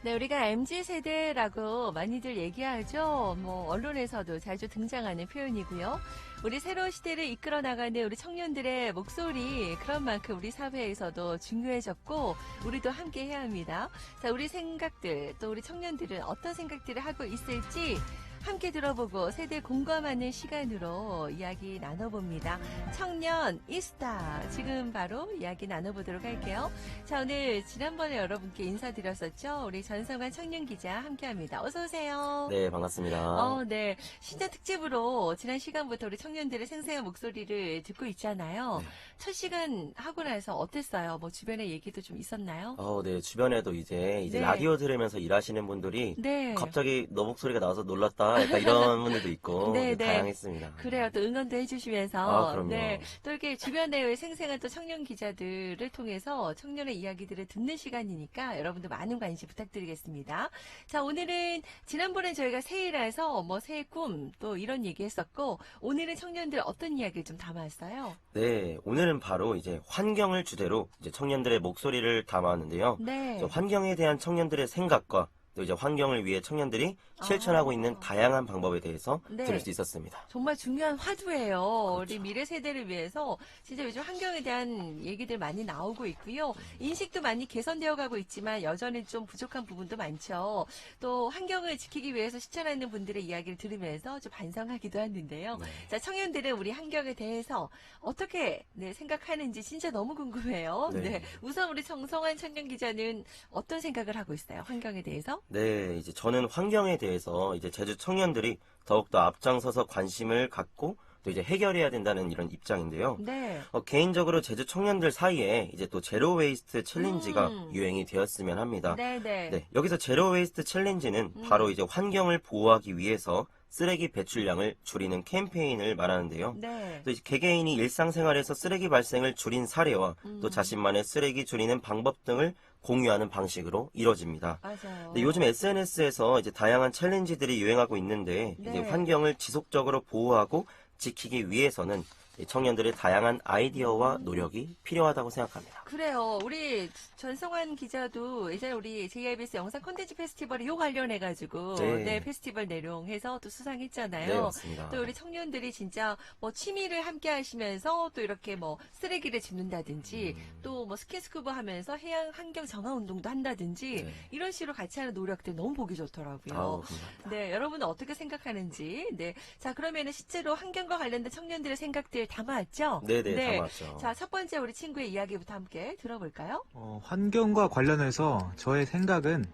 네, 우리가 MZ세대라고 많이들 얘기하죠. 언론에서도 자주 등장하는 표현이고요. 우리 새로운 시대를 이끌어 나가는 우리 청년들의 목소리, 그런 만큼 우리 사회에서도 중요해졌고, 우리도 함께 해야 합니다. 자, 우리 생각들, 또 우리 청년들은 어떤 생각들을 하고 있을지, 함께 들어보고 세대 공감하는 시간으로 이야기 나눠봅니다. 청년 이스타, 지금 바로 이야기 나눠보도록 할게요. 자, 오늘 지난번에 여러분께 인사드렸었죠. 우리 전성환 청년 기자 함께합니다. 어서 오세요. 네, 반갑습니다. 네. 신년 특집으로 지난 시간부터 우리 청년들의 생생한 목소리를 듣고 있잖아요. 네. 첫 시간 하고 나서 어땠어요? 주변에 얘기도 좀 있었나요? 네, 주변에도 이제 네. 라디오 들으면서 일하시는 분들이 네. 갑자기 너 목소리가 나와서 놀랐다. 약간 이런 분들도 있고 네, 네. 다양했습니다. 그래요. 또 응원도 해주시면서. 그럼요. 네. 또 이렇게 주변의 생생한 또 청년 기자들을 통해서 청년의 이야기들을 듣는 시간이니까 여러분들 많은 관심 부탁드리겠습니다. 자, 오늘은 지난번에 저희가 새해라서 새해 꿈 또 이런 얘기 했었고, 오늘은 청년들 어떤 이야기를 좀 담아왔어요? 네, 오늘은 바로 이제 환경을 주제로 이제 청년들의 목소리를 담아왔는데요. 네. 환경에 대한 청년들의 생각과 또 이제 환경을 위해 청년들이 실천하고 있는 다양한 방법에 대해서 네. 들을 수 있었습니다. 정말 중요한 화두예요. 그렇죠. 우리 미래 세대를 위해서 진짜 요즘 환경에 대한 얘기들 많이 나오고 있고요. 인식도 많이 개선되어 가고 있지만 여전히 좀 부족한 부분도 많죠. 또 환경을 지키기 위해서 실천하는 분들의 이야기를 들으면서 좀 반성하기도 하는데요. 네. 자, 청년들은 우리 환경에 대해서 어떻게 생각하는지 진짜 너무 궁금해요. 네. 네. 우선 우리 정성환 청년 기자는 어떤 생각을 하고 있어요? 환경에 대해서? 네, 이제 저는 환경에 대해서 이제 제주 청년들이 더욱더 앞장서서 관심을 갖고 또 이제 해결해야 된다는 이런 입장인데요. 네. 개인적으로 제주 청년들 사이에 이제 또 제로 웨이스트 챌린지가 유행이 되었으면 합니다. 네네. 네, 여기서 제로 웨이스트 챌린지는 바로 이제 환경을 보호하기 위해서 쓰레기 배출량을 줄이는 캠페인을 말하는데요. 네. 또 이제 개개인이 일상생활에서 쓰레기 발생을 줄인 사례와 또 자신만의 쓰레기 줄이는 방법 등을 공유하는 방식으로 이루어집니다. 맞아요. 네, 요즘 SNS에서 이제 다양한 챌린지들이 유행하고 있는데 네. 이제 환경을 지속적으로 보호하고 지키기 위해서는 청년들의 다양한 아이디어와 노력이 필요하다고 생각합니다. 그래요. 우리 전성환 기자도 예전에 우리 JIBS 영상 콘텐츠 페스티벌에 요 관련해가지고 네. 페스티벌 내룡해서 또 수상했잖아요. 네, 맞습니다. 또 우리 청년들이 진짜 취미를 함께 하시면서 또 이렇게 쓰레기를 줍는다든지 또 스킨스쿠버 하면서 해양 환경 정화 운동도 한다든지 네. 이런 식으로 같이 하는 노력들 너무 보기 좋더라고요. 감사합니다. 네, 여러분은 어떻게 생각하는지. 네. 자, 그러면은 실제로 환경과 관련된 청년들의 생각들 담아왔죠? 네네, 네. 담아왔죠. 자, 첫 번째 우리 친구의 이야기부터 함께 들어볼까요? 환경과 관련해서 저의 생각은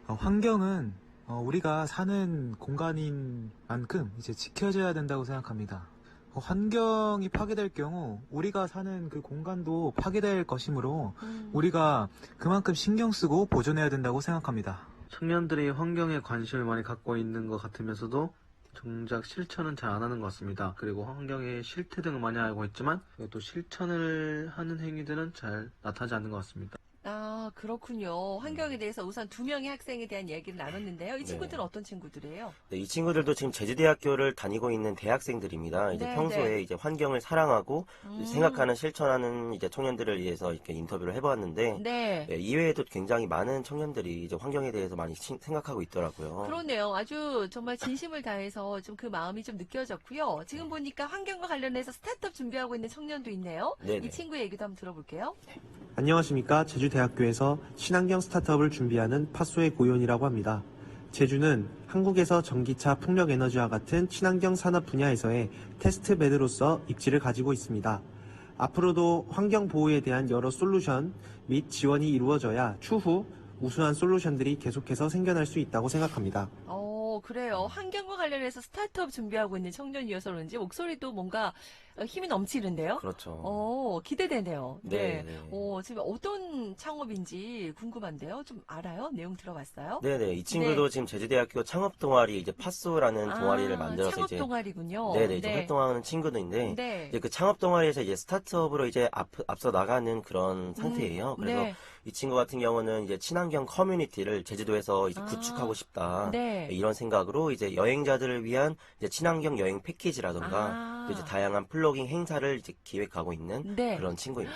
환경은 우리가 사는 공간인 만큼 이제 지켜져야 된다고 생각합니다. 환경이 파괴될 경우 우리가 사는 그 공간도 파괴될 것이므로 우리가 그만큼 신경 쓰고 보존해야 된다고 생각합니다. 청년들이 환경에 관심을 많이 갖고 있는 것 같으면서도 정작 실천은 잘 안 하는 것 같습니다. 그리고 환경의 실태 등을 많이 알고 있지만 또 실천을 하는 행위들은 잘 나타나지 않는 것 같습니다. 아, 그렇군요. 환경에 대해서 우선 두 명의 학생에 대한 이야기를 나눴는데요. 이 네. 친구들은 어떤 친구들이에요? 네, 이 친구들도 지금 제주대학교를 다니고 있는 대학생들입니다. 이제 네, 평소에 네. 이제 환경을 사랑하고 생각하는 실천하는 이제 청년들을 위해서 이렇게 인터뷰를 해보았는데 네. 이외에도 굉장히 많은 청년들이 이제 환경에 대해서 많이 생각하고 있더라고요. 그러네요. 아주 정말 진심을 다해서 좀 그 마음이 좀 느껴졌고요. 지금 보니까 환경과 관련해서 스타트업 준비하고 있는 청년도 있네요. 네네. 이 친구의 얘기도 한번 들어볼게요. 안녕하십니까. 제주대학교에서 친환경 스타트업을 준비하는 파소의 고현이라고 합니다. 제주는 한국에서 전기차, 풍력에너지와 같은 친환경 산업 분야에서의 테스트 베드로서 입지를 가지고 있습니다. 앞으로도 환경 보호에 대한 여러 솔루션 및 지원이 이루어져야 추후 우수한 솔루션들이 계속해서 생겨날 수 있다고 생각합니다. 그래요. 환경과 관련해서 스타트업 준비하고 있는 청년이어서 그런지 목소리도 뭔가 힘이 넘치는데요. 그렇죠. 기대되네요. 네. 네. 지금 어떤 창업인지 궁금한데요. 좀 알아요? 내용 들어봤어요? 네네. 이 친구도 지금 제주대학교 창업 동아리 이제 파소라는 동아리를 만들어서 창업 이제 동아리군요. 네네 이제 활동하는 친구들인데 네. 이제 그 창업 동아리에서 이제 스타트업으로 이제 앞서 나가는 그런 상태예요. 그래서 네. 이 친구 같은 경우는 이제 친환경 커뮤니티를 제주도에서 이제 구축하고 싶다. 네. 이런 생각으로 이제 여행자들을 위한 이제 친환경 여행 패키지라든가 또 이제 다양한 플로깅 행사를 이제 기획하고 있는 네. 그런 친구입니다.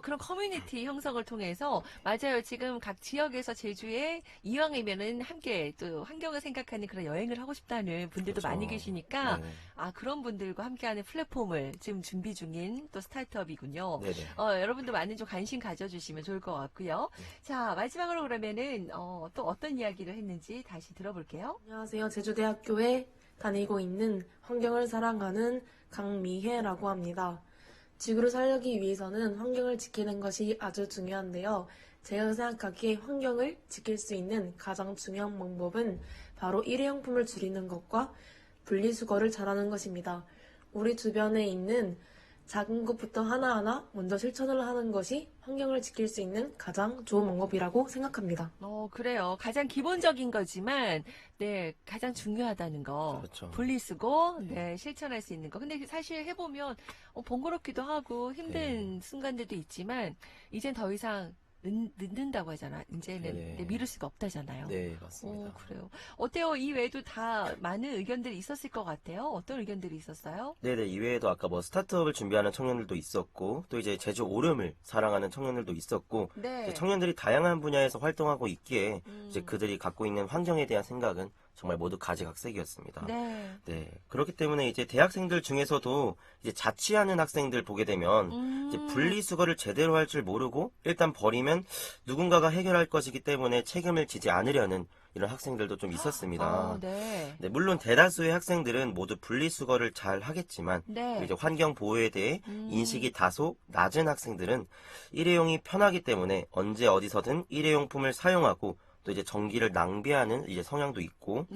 그런 커뮤니티 형성을 통해서 맞아요. 지금 각 지역에서 제주에 이왕이면은 함께 또 환경을 생각하는 그런 여행을 하고 싶다는 분들도 그렇죠. 많이 계시니까 네. 그런 분들과 함께하는 플랫폼을 지금 준비 중인 또 스타트업이군요. 네네. 여러분도 많은 좀 관심 가져주시면 좋을 것 같고요. 자, 마지막으로 그러면은 또 어떤 이야기를 했는지 다시 들어볼게요. 안녕하세요. 제주대학교에 다니고 있는 환경을 사랑하는 강미혜라고 합니다. 지구를 살기 위해서는 환경을 지키는 것이 아주 중요한데요. 제가 생각하기에 환경을 지킬 수 있는 가장 중요한 방법은 바로 일회용품을 줄이는 것과 분리수거를 잘하는 것입니다. 우리 주변에 있는 작은 것부터 하나하나 먼저 실천을 하는 것이 환경을 지킬 수 있는 가장 좋은 방법이라고 생각합니다. 그래요. 가장 기본적인 거지만, 네, 가장 중요하다는 거. 그렇죠. 분리수거, 네, 실천할 수 있는 거. 근데 사실 해보면, 번거롭기도 하고 힘든 순간들도 있지만, 이젠 더 이상 늦는다고 하잖아. 이제는 네. 네, 미룰 수가 없다잖아요. 네, 맞습니다. 그래요. 어때요? 이 외에도 다 많은 의견들이 있었을 것 같아요. 어떤 의견들이 있었어요? 네네, 이외에도 아까 뭐 스타트업을 준비하는 청년들도 있었고, 또 이제 제주 오름을 사랑하는 청년들도 있었고, 네. 이제 청년들이 다양한 분야에서 활동하고 있기에, 이제 음. 그들이 갖고 있는 환경에 대한 생각은 정말 모두 가지각색이었습니다. 네. 네. 그렇기 때문에 이제 대학생들 중에서도 이제 자취하는 학생들 보게 되면, 이제 분리수거를 제대로 할 줄 모르고, 일단 버리면 누군가가 해결할 것이기 때문에 책임을 지지 않으려는 이런 학생들도 좀 있었습니다. 네. 네, 물론 대다수의 학생들은 모두 분리수거를 잘 하겠지만 네. 이제 환경 보호에 대해 인식이 다소 낮은 학생들은 일회용이 편하기 때문에 언제 어디서든 일회용품을 사용하고 또 이제 전기를 낭비하는 이제 성향도 있고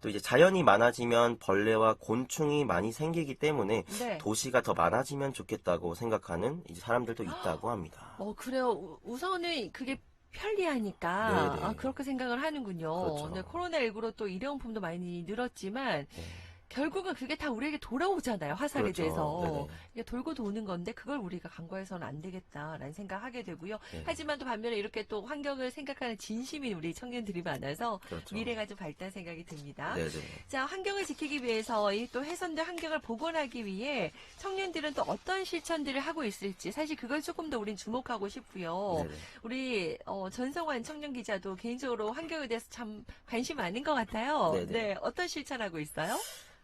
또 이제 자연이 많아지면 벌레와 곤충이 많이 생기기 때문에 네. 도시가 더 많아지면 좋겠다고 생각하는 이제 사람들도 있다고 합니다. 그래요. 우선은 그게 편리하니까 네네. 그렇게 생각을 하는군요. 그렇죠. 네, 코로나19로 또 일회용품도 많이 늘었지만 네. 결국은 그게 다 우리에게 돌아오잖아요. 화살이 그렇죠. 돼서. 네네. 이게 돌고 도는 건데 그걸 우리가 간과해서는 안 되겠다라는 생각하게 되고요. 네. 하지만 또 반면에 이렇게 또 환경을 생각하는 진심인 우리 청년들이 많아서 그렇죠. 미래가 좀 밝다는 생각이 듭니다. 네네. 자, 환경을 지키기 위해서 이 또 훼손된 환경을 복원하기 위해 청년들은 또 어떤 실천들을 하고 있을지 사실 그걸 조금 더 우린 주목하고 싶고요. 네네. 우리 전성환 청년 기자도 개인적으로 환경에 대해서 참 관심 많은 것 같아요. 네네. 네, 어떤 실천하고 있어요?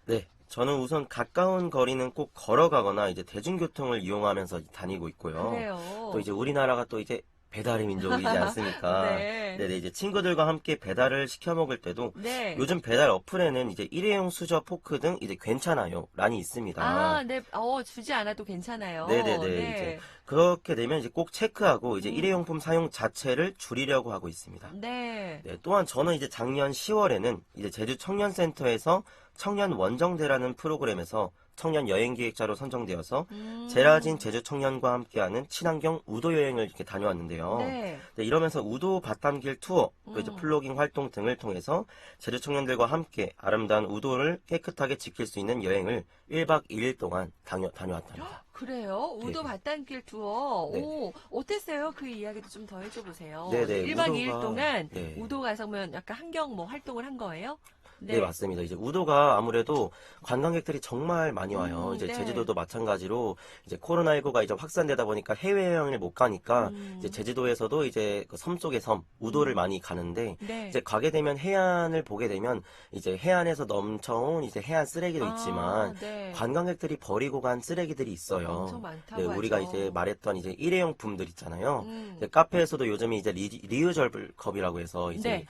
네, 저는 우선 가까운 거리는 꼭 걸어가거나 이제 대중교통을 이용하면서 다니고 있고요. 그래요. 또 이제 우리나라가 또 이제 배달의 민족이지 않습니까? 네. 네네, 이제 친구들과 함께 배달을 시켜 먹을 때도 네. 요즘 배달 어플에는 이제 일회용 수저, 포크 등 이제 괜찮아요 란이 있습니다. 네. 주지 않아도 괜찮아요. 네네네. 네. 이제 그렇게 되면 이제 꼭 체크하고 이제 일회용품 사용 자체를 줄이려고 하고 있습니다. 네. 네, 또한 저는 이제 작년 10월에는 이제 제주 청년센터에서 청년 원정대라는 프로그램에서 청년 여행기획자로 선정되어서 제라진 제주 청년과 함께하는 친환경 우도 여행을 이렇게 다녀왔는데요. 네. 네, 이러면서 우도 바람길 투어, 또 이제 플로깅 활동 등을 통해서 제주 청년들과 함께 아름다운 우도를 깨끗하게 지킬 수 있는 여행을 1박 2일 동안 다녀왔답니다. 그래요? 우도 네. 바닷길 투어. 네. 오, 어땠어요? 그 이야기도 좀 더 해줘보세요. 네네, 1박 우도가- 2일 동안 네. 우도 가서 면 약간 환경 활동을 한 거예요? 네, 맞습니다. 이제 우도가 아무래도 관광객들이 정말 많이 와요. 이제 네. 제주도도 마찬가지로 이제 코로나19가 이제 확산되다 보니까 해외여행을 못 가니까 이제 제주도에서도 이제 그 섬 속의 섬, 우도를 많이 가는데 네. 이제 가게 되면 해안을 보게 되면 이제 해안에서 넘쳐온 이제 해안 쓰레기도 있지만 네. 관광객들이 버리고 간 쓰레기들이 있어요. 엄청 많다고 네, 우리가 하죠. 이제 말했던 이제 일회용품들 있잖아요. 음. 이제 카페에서도 요즘에 이제 리유저블 컵이라고 해서 이제 네.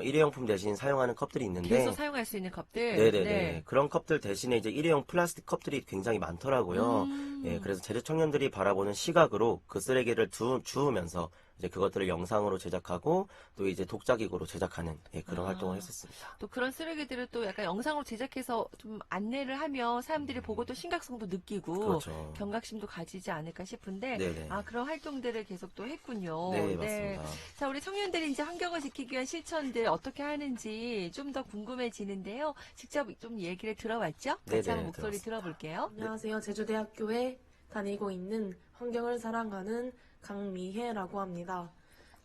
일회용품 대신 사용하는 컵들이 있는데 계속 사용할 수 있는 컵들. 네네네. 네. 그런 컵들 대신에 이제 일회용 플라스틱 컵들이 굉장히 많더라고요. 음. 예, 그래서 제주 청년들이 바라보는 시각으로 그 쓰레기를 주우면서 이제 그것들을 영상으로 제작하고 또 이제 독자기구로 제작하는 그런 활동을 했었습니다. 또 그런 쓰레기들을 또 약간 영상으로 제작해서 좀 안내를 하면 사람들이 보고 또 심각성도 느끼고 그렇죠. 경각심도 가지지 않을까 싶은데 네네. 그런 활동들을 계속 또 했군요. 네, 맞습니다. 자, 우리 청년들이 이제 환경을 지키기 위한 실천들 어떻게 하는지 좀 더 궁금해지는데요. 직접 좀 얘기를 들어봤죠? 같이 네네, 한번 목소리 들어봤습니다. 들어볼게요. 안녕하세요. 제주대학교에 다니고 있는 환경을 사랑하는 강미혜라고 합니다.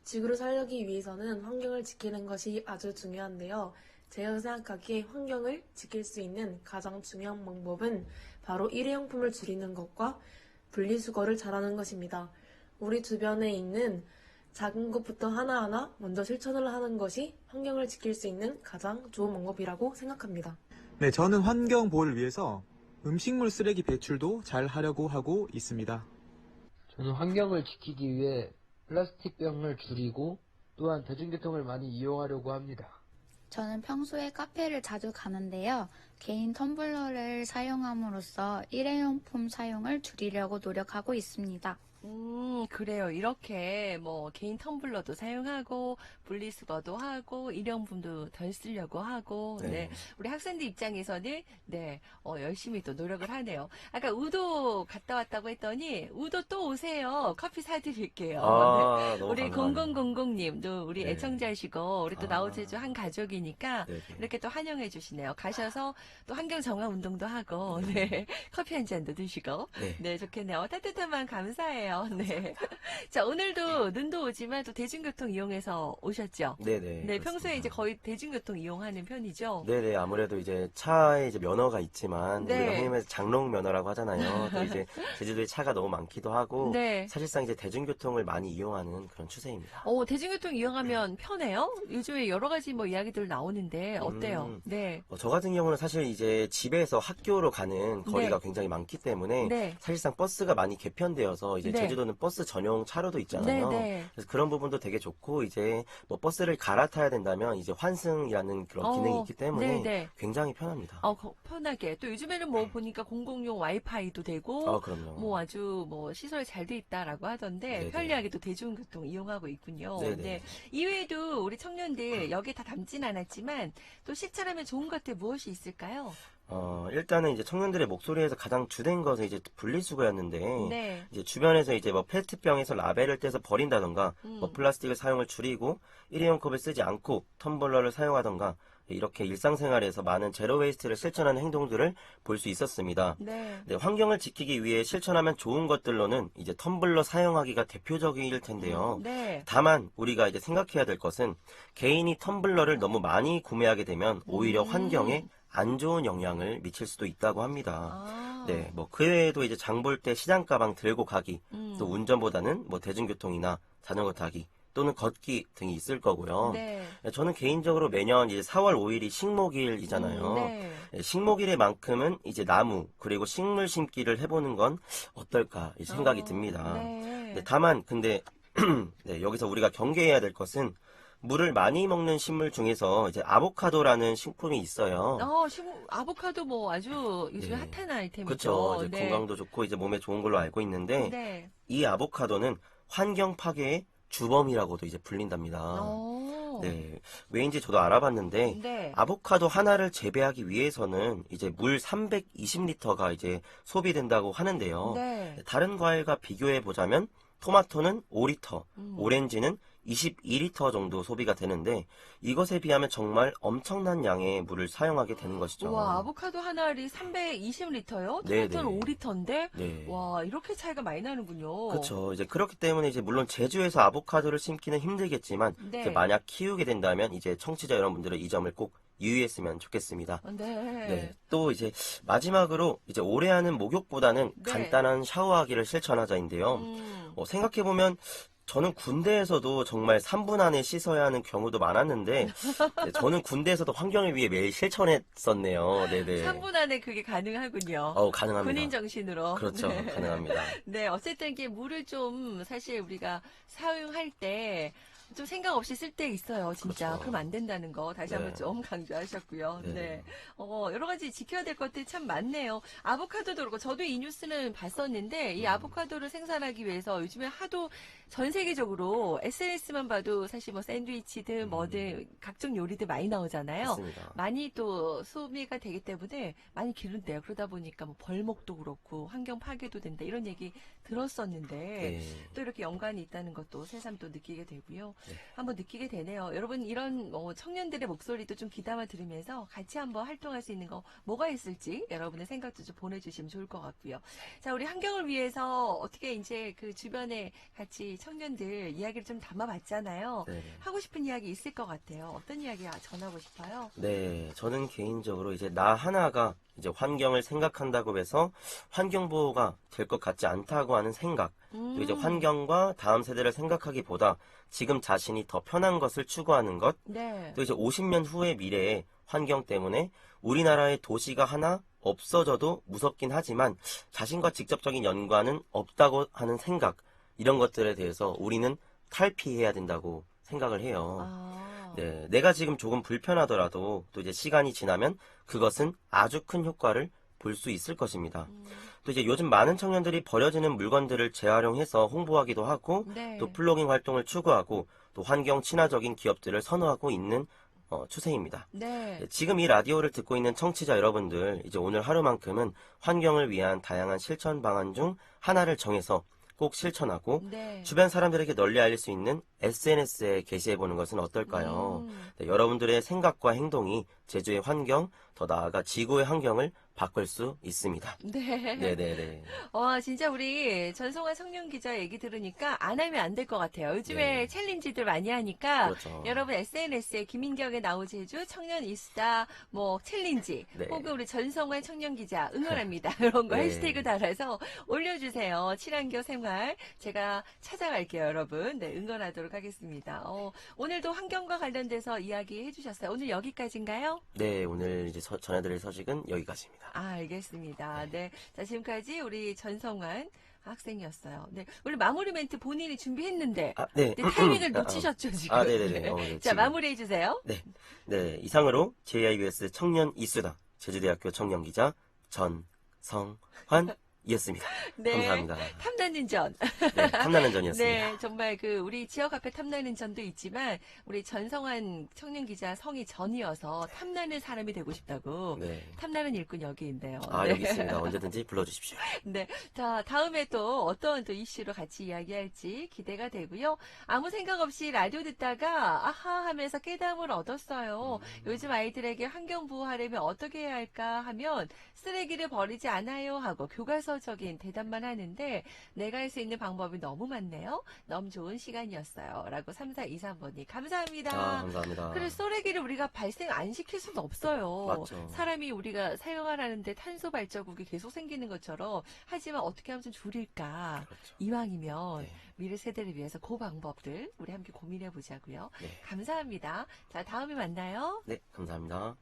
지구를 살기 위해서는 환경을 지키는 것이 아주 중요한데요. 제가 생각하기에 환경을 지킬 수 있는 가장 중요한 방법은 바로 일회용품을 줄이는 것과 분리수거를 잘하는 것입니다. 우리 주변에 있는 작은 것부터 하나하나 먼저 실천을 하는 것이 환경을 지킬 수 있는 가장 좋은 방법이라고 생각합니다. 네, 저는 환경 보호를 위해서 음식물 쓰레기 배출도 잘 하려고 하고 있습니다. 저는 환경을 지키기 위해 플라스틱 병을 줄이고 또한 대중교통을 많이 이용하려고 합니다. 저는 평소에 카페를 자주 가는데요. 개인 텀블러를 사용함으로써 일회용품 사용을 줄이려고 노력하고 있습니다. 그래요. 이렇게 뭐 개인 텀블러도 사용하고 분리수거도 하고 일회용품도 덜 쓰려고 하고 네. 우리 학생들 입장에서는 네. 열심히 또 노력을 하네요. 아까 우도 갔다 왔다고 했더니 우도 또 오세요. 커피 사드릴게요. 아, 네. 너무 우리 감사합니다. 0000님도 우리 네. 애청자시고 우리 또 나우제주 한 가족이니까 네네. 이렇게 또 환영해 주시네요. 가셔서 또 환경 정화 운동도 하고 네. 커피 한 잔도 드시고 네. 네, 좋겠네요. 따뜻한 마음 감사해요. 네. 자, 오늘도 눈도 오지만 또 대중교통 이용해서 오셨죠? 네네. 네, 그렇습니다. 평소에 이제 거의 대중교통 이용하는 편이죠? 네네, 아무래도 이제 차에 이제 면허가 있지만, 네. 우리가 흔히 말해서 장롱 면허라고 하잖아요. 또 이제 제주도에 차가 너무 많기도 하고, 네. 사실상 이제 대중교통을 많이 이용하는 그런 추세입니다. 대중교통 이용하면 편해요? 요즘에 여러 가지 뭐 이야기들 나오는데 어때요? 네. 저 같은 경우는 사실 이제 집에서 학교로 가는 거리가 네. 굉장히 많기 때문에, 네. 사실상 버스가 많이 개편되어서, 이제 네. 제주도는 버스 전용 차로도 있잖아요. 네, 네. 그래서 그런 부분도 되게 좋고, 이제 뭐 버스를 갈아타야 된다면, 이제 환승이라는 그런 기능이 있기 때문에, 네, 네. 굉장히 편합니다. 편하게. 또 요즘에는 뭐 보니까 공공용 와이파이도 되고, 그럼요. 뭐 아주 뭐 시설이 잘 돼 있다라고 하던데 네네. 편리하게 또 대중교통 이용하고 있군요. 네네. 네. 이외에도 우리 청년들 여기에 다 담진 않았지만 또 실천하면 좋은 것들 무엇이 있을까요? 일단은 이제 청년들의 목소리에서 가장 주된 것은 이제 분리수거였는데, 네. 이제 주변에서 이제 뭐 페트병에서 라벨을 떼서 버린다던가, 뭐 플라스틱을 사용을 줄이고, 일회용 컵을 쓰지 않고 텀블러를 사용하던가, 이렇게 일상생활에서 많은 제로 웨이스트를 실천하는 행동들을 볼 수 있었습니다. 네. 네, 환경을 지키기 위해 실천하면 좋은 것들로는 이제 텀블러 사용하기가 대표적일 텐데요. 네. 다만 우리가 이제 생각해야 될 것은 개인이 텀블러를 너무 많이 구매하게 되면 오히려 환경에 안 좋은 영향을 미칠 수도 있다고 합니다. 네, 뭐 그 외에도 이제 장 볼 때 시장 가방 들고 가기, 또 운전보다는 뭐 대중교통이나 자전거 타기 또는 걷기 등이 있을 거고요. 네. 저는 개인적으로 매년 이제 4월 5일이 식목일이잖아요. 네. 식목일에만큼은 이제 나무 그리고 식물 심기를 해보는 건 어떨까 이 생각이 듭니다. 네. 네, 다만 근데 네, 여기서 우리가 경계해야 될 것은 물을 많이 먹는 식물 중에서 이제 아보카도라는 식품이 있어요. 아보카도 뭐 아주 요즘에 네. 핫한 아이템이죠. 그렇죠. 이제 네. 건강도 좋고 이제 몸에 좋은 걸로 알고 있는데 네. 이 아보카도는 환경 파괴의 주범이라고도 이제 불린답니다. 네, 왜인지 저도 알아봤는데 네. 아보카도 하나를 재배하기 위해서는 이제 물 320리터가 이제 소비된다고 하는데요. 네. 다른 과일과 비교해 보자면 토마토는 5리터, 오렌지는 22리터 정도 소비가 되는데 이것에 비하면 정말 엄청난 양의 물을 사용하게 되는 것이죠. 와, 아보카도 하나를 320리터요? 네네. 토마토는 5리터인데? 네. 와, 이렇게 차이가 많이 나는군요. 그렇죠. 이제 그렇기 때문에 이제 물론 제주에서 아보카도를 심기는 힘들겠지만 네. 이제 만약 키우게 된다면 이제 청취자 여러분들은 이 점을 꼭 유의했으면 좋겠습니다. 네. 네. 또 이제 마지막으로 이제 오래 하는 목욕보다는 네. 간단한 샤워하기를 실천하자인데요. 생각해보면 저는 군대에서도 정말 3분 안에 씻어야 하는 경우도 많았는데 네, 저는 군대에서도 환경을 위해 매일 실천했었네요. 네네. 3분 안에 그게 가능하군요. 가능합니다. 군인 정신으로. 그렇죠. 네. 가능합니다. 네, 어쨌든 이게 물을 좀 사실 우리가 사용할 때 좀 생각 없이 쓸 때 있어요, 진짜. 그렇죠. 그럼 안 된다는 거 다시 한번 네. 좀 강조하셨고요. 네. 네. 여러 가지 지켜야 될 것들이 참 많네요. 아보카도도 그렇고, 저도 이 뉴스는 봤었는데, 이 아보카도를 생산하기 위해서 요즘에 하도 전 세계적으로 SNS만 봐도 사실 뭐 샌드위치든 뭐든 각종 요리들 많이 나오잖아요. 맞습니다. 많이 또 소비가 되기 때문에 많이 기른대요. 그러다 보니까 뭐 벌목도 그렇고 환경 파괴도 된다 이런 얘기 들었었는데 네. 또 이렇게 연관이 있다는 것도 새삼 또 느끼게 되고요. 네. 한번 느끼게 되네요. 여러분 이런 청년들의 목소리도 좀 귀담아 들으면서 같이 한번 활동할 수 있는 거 뭐가 있을지 여러분의 생각도 좀 보내주시면 좋을 것 같고요. 자, 우리 환경을 위해서 어떻게 이제 그 주변에 같이 청년들 이야기를 좀 담아봤잖아요. 네. 하고 싶은 이야기 있을 것 같아요. 어떤 이야기 전하고 싶어요? 네, 저는 개인적으로 이제 나 하나가 이제 환경을 생각한다고 해서 환경 보호가 될 것 같지 않다고 하는 생각, 또 이제 환경과 다음 세대를 생각하기보다 지금 자신이 더 편한 것을 추구하는 것, 네. 또 이제 50년 후의 미래에 환경 때문에 우리나라의 도시가 하나 없어져도 무섭긴 하지만 자신과 직접적인 연관은 없다고 하는 생각, 이런 것들에 대해서 우리는 탈피해야 된다고 생각을 해요. 아. 네, 내가 지금 조금 불편하더라도 또 이제 시간이 지나면 그것은 아주 큰 효과를 볼 수 있을 것입니다. 또 이제 요즘 많은 청년들이 버려지는 물건들을 재활용해서 홍보하기도 하고 네. 또 플로깅 활동을 추구하고 또 환경 친화적인 기업들을 선호하고 있는 추세입니다. 네. 네, 지금 이 라디오를 듣고 있는 청취자 여러분들, 이제 오늘 하루만큼은 환경을 위한 다양한 실천 방안 중 하나를 정해서 꼭 실천하고 네. 주변 사람들에게 널리 알릴 수 있는 SNS에 게시해보는 것은 어떨까요? 네, 여러분들의 생각과 행동이 제주의 환경, 더 나아가 지구의 환경을 바꿀 수 있습니다. 네. 네네네. 진짜 우리 전송환 청년 기자 얘기 들으니까 안 하면 안 될 것 같아요. 요즘에 네. 챌린지들 많이 하니까 그렇죠. 여러분 SNS에 김인경의 나우 제주 청년 이수다 뭐 챌린지 네. 혹은 우리 전송환 청년 기자 응원합니다. 이런 거 네. 해시태그 달아서 올려주세요. 친환경 생활 제가 찾아갈게요, 여러분. 네, 응원하도록 하겠습니다. 오늘도 환경과 관련돼서 이야기 해주셨어요. 오늘 여기까지인가요? 네, 오늘 이제 전해드릴 소식은 여기까지입니다. 알겠습니다. 네. 자, 지금까지 우리 전성환 학생이었어요. 네. 원래 마무리 멘트 본인이 준비했는데. 네. 네, 타이밍을 놓치셨죠, 지금. 네네네. 네. 자, 지금. 마무리해주세요. 네, 이상으로 JIBS 청년 이수다 제주대학교 청년기자 전성환이었습니다. 네. 감사합니다. 탐나는 전. 네, 탐나는 전이었습니다. 네, 정말 우리 지역 앞에 탐나는 전도 있지만, 우리 전성환 청년 기자 성이 전이어서 탐나는 사람이 되고 싶다고. 네. 탐나는 일꾼 여기 있네요. 아, 네. 여기 있습니다. 언제든지 불러주십시오. 네. 자, 다음에 또 어떤 또 이슈로 같이 이야기할지 기대가 되고요. 아무 생각 없이 라디오 듣다가 아하 하면서 깨달음을 얻었어요. 요즘 아이들에게 환경 보호하려면 어떻게 해야 할까 하면 쓰레기를 버리지 않아요 하고 교과서적인 대답만 하는데 내가 할 수 있는 방법이 너무 많네요. 너무 좋은 시간이었어요. 라고 3423번이 감사합니다. 감사합니다. 그래 쓰레기를 우리가 발생 안 시킬 수는 없어요. 맞죠. 사람이 우리가 사용하라는데 탄소 발자국이 계속 생기는 것처럼 하지만 어떻게 하면 좀 줄일까. 그렇죠. 이왕이면 네. 미래 세대를 위해서 그 방법들 우리 함께 고민해 보자고요. 네. 감사합니다. 자, 다음에 만나요. 네, 감사합니다.